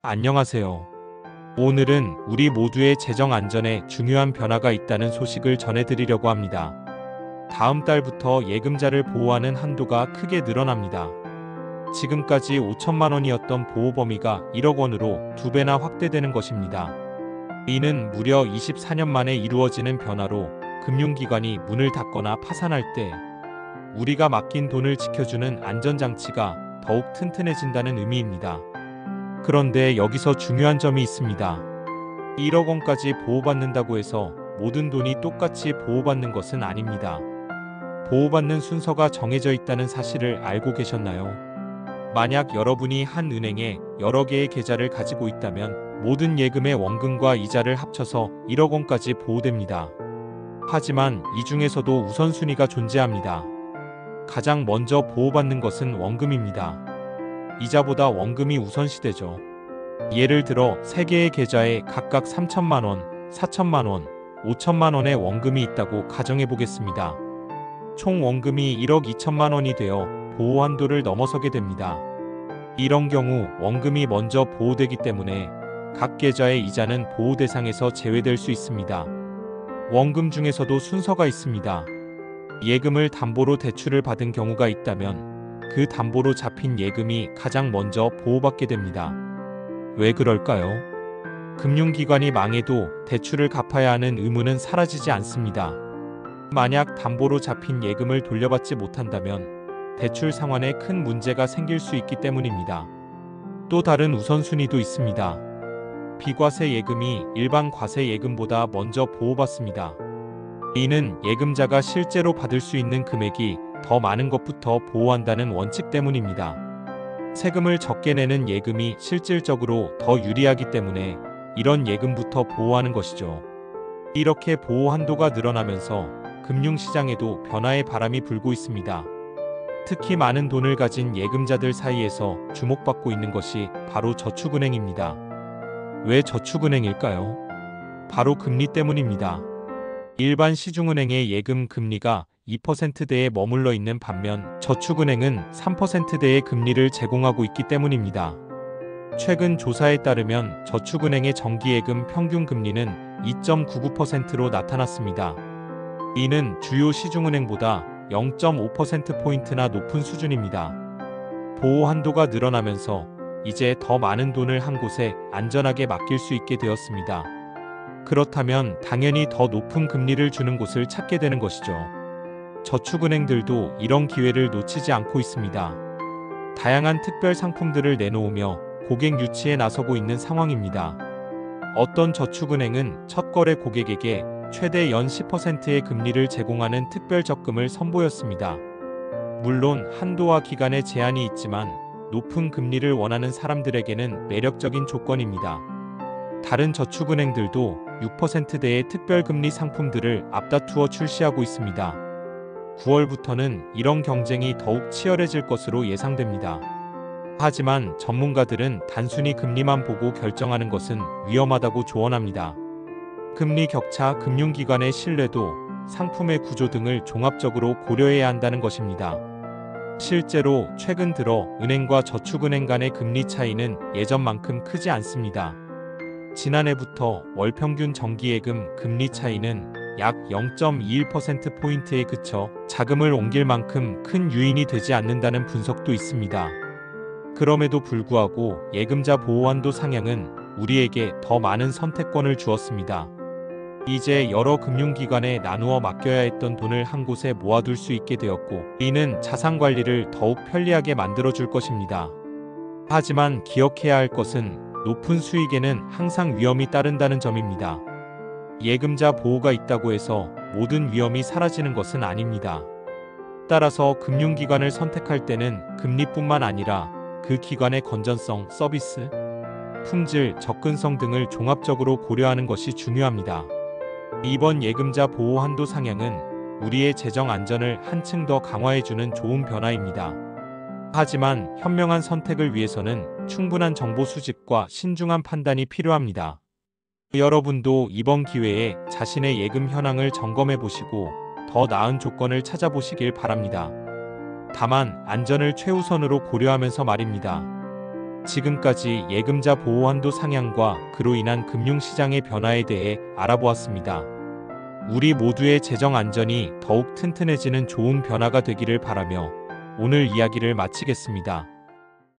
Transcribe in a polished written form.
안녕하세요. 오늘은 우리 모두의 재정 안전에 중요한 변화가 있다는 소식을 전해드리려고 합니다. 다음 달부터 예금자를 보호하는 한도가 크게 늘어납니다. 지금까지 5천만 원이었던 보호 범위가 1억 원으로 2배나 확대되는 것입니다. 이는 무려 24년 만에 이루어지는 변화로 금융기관이 문을 닫거나 파산할 때 우리가 맡긴 돈을 지켜주는 안전장치가 더욱 튼튼해진다는 의미입니다. 그런데 여기서 중요한 점이 있습니다. 1억 원까지 보호받는다고 해서 모든 돈이 똑같이 보호받는 것은 아닙니다. 보호받는 순서가 정해져 있다는 사실을 알고 계셨나요? 만약 여러분이 한 은행에 여러 개의 계좌를 가지고 있다면 모든 예금의 원금과 이자를 합쳐서 1억 원까지 보호됩니다. 하지만 이 중에서도 우선순위가 존재합니다. 가장 먼저 보호받는 것은 원금입니다. 이자보다 원금이 우선시되죠. 예를 들어 3개의 계좌에 각각 3천만 원, 4천만 원, 5천만 원의 원금이 있다고 가정해 보겠습니다. 총 원금이 1억 2천만 원이 되어 보호 한도를 넘어서게 됩니다. 이런 경우 원금이 먼저 보호되기 때문에 각 계좌의 이자는 보호 대상에서 제외될 수 있습니다. 원금 중에서도 순서가 있습니다. 예금을 담보로 대출을 받은 경우가 있다면 그 담보로 잡힌 예금이 가장 먼저 보호받게 됩니다. 왜 그럴까요? 금융기관이 망해도 대출을 갚아야 하는 의무는 사라지지 않습니다. 만약 담보로 잡힌 예금을 돌려받지 못한다면 대출 상환에 큰 문제가 생길 수 있기 때문입니다. 또 다른 우선순위도 있습니다. 비과세 예금이 일반 과세 예금보다 먼저 보호받습니다. 이는 예금자가 실제로 받을 수 있는 금액이 더 많은 것부터 보호한다는 원칙 때문입니다. 세금을 적게 내는 예금이 실질적으로 더 유리하기 때문에 이런 예금부터 보호하는 것이죠. 이렇게 보호 한도가 늘어나면서 금융시장에도 변화의 바람이 불고 있습니다. 특히 많은 돈을 가진 예금자들 사이에서 주목받고 있는 것이 바로 저축은행입니다. 왜 저축은행일까요? 바로 금리 때문입니다. 일반 시중은행의 예금 금리가 2%대에 머물러 있는 반면 저축은행은 3%대의 금리를 제공하고 있기 때문입니다. 최근 조사에 따르면 저축은행의 정기예금 평균 금리는 2.99%로 나타났습니다. 이는 주요 시중은행보다 0.5%포인트나 높은 수준입니다. 보호 한도가 늘어나면서 이제 더 많은 돈을 한 곳에 안전하게 맡길 수 있게 되었습니다. 그렇다면 당연히 더 높은 금리를 주는 곳을 찾게 되는 것이죠. 저축은행들도 이런 기회를 놓치지 않고 있습니다. 다양한 특별 상품들을 내놓으며 고객 유치에 나서고 있는 상황입니다. 어떤 저축은행은 첫 거래 고객에게 최대 연 10%의 금리를 제공하는 특별 적금을 선보였습니다. 물론 한도와 기간에 제한이 있지만 높은 금리를 원하는 사람들에게는 매력적인 조건입니다. 다른 저축은행들도 6%대의 특별금리 상품들을 앞다투어 출시하고 있습니다. 9월부터는 이런 경쟁이 더욱 치열해질 것으로 예상됩니다. 하지만 전문가들은 단순히 금리만 보고 결정하는 것은 위험하다고 조언합니다. 금리 격차, 금융기관의 신뢰도, 상품의 구조 등을 종합적으로 고려해야 한다는 것입니다. 실제로 최근 들어 은행과 저축은행 간의 금리 차이는 예전만큼 크지 않습니다. 지난해부터 월평균 정기예금 금리 차이는 약 0.21%포인트에 그쳐 자금을 옮길 만큼 큰 유인이 되지 않는다는 분석도 있습니다. 그럼에도 불구하고 예금자 보호한도 상향은 우리에게 더 많은 선택권을 주었습니다. 이제 여러 금융기관에 나누어 맡겨야 했던 돈을 한 곳에 모아둘 수 있게 되었고, 이는 자산 관리를 더욱 편리하게 만들어줄 것입니다. 하지만 기억해야 할 것은 높은 수익에는 항상 위험이 따른다는 점입니다. 예금자 보호가 있다고 해서 모든 위험이 사라지는 것은 아닙니다. 따라서 금융기관을 선택할 때는 금리뿐만 아니라 그 기관의 건전성, 서비스, 품질, 접근성 등을 종합적으로 고려하는 것이 중요합니다. 이번 예금자 보호 한도 상향은 우리의 재정 안전을 한층 더 강화해주는 좋은 변화입니다. 하지만 현명한 선택을 위해서는 충분한 정보 수집과 신중한 판단이 필요합니다. 여러분도 이번 기회에 자신의 예금 현황을 점검해 보시고 더 나은 조건을 찾아보시길 바랍니다. 다만 안전을 최우선으로 고려하면서 말입니다. 지금까지 예금자 보호 한도 상향과 그로 인한 금융시장의 변화에 대해 알아보았습니다. 우리 모두의 재정 안전이 더욱 튼튼해지는 좋은 변화가 되기를 바라며 오늘 이야기를 마치겠습니다.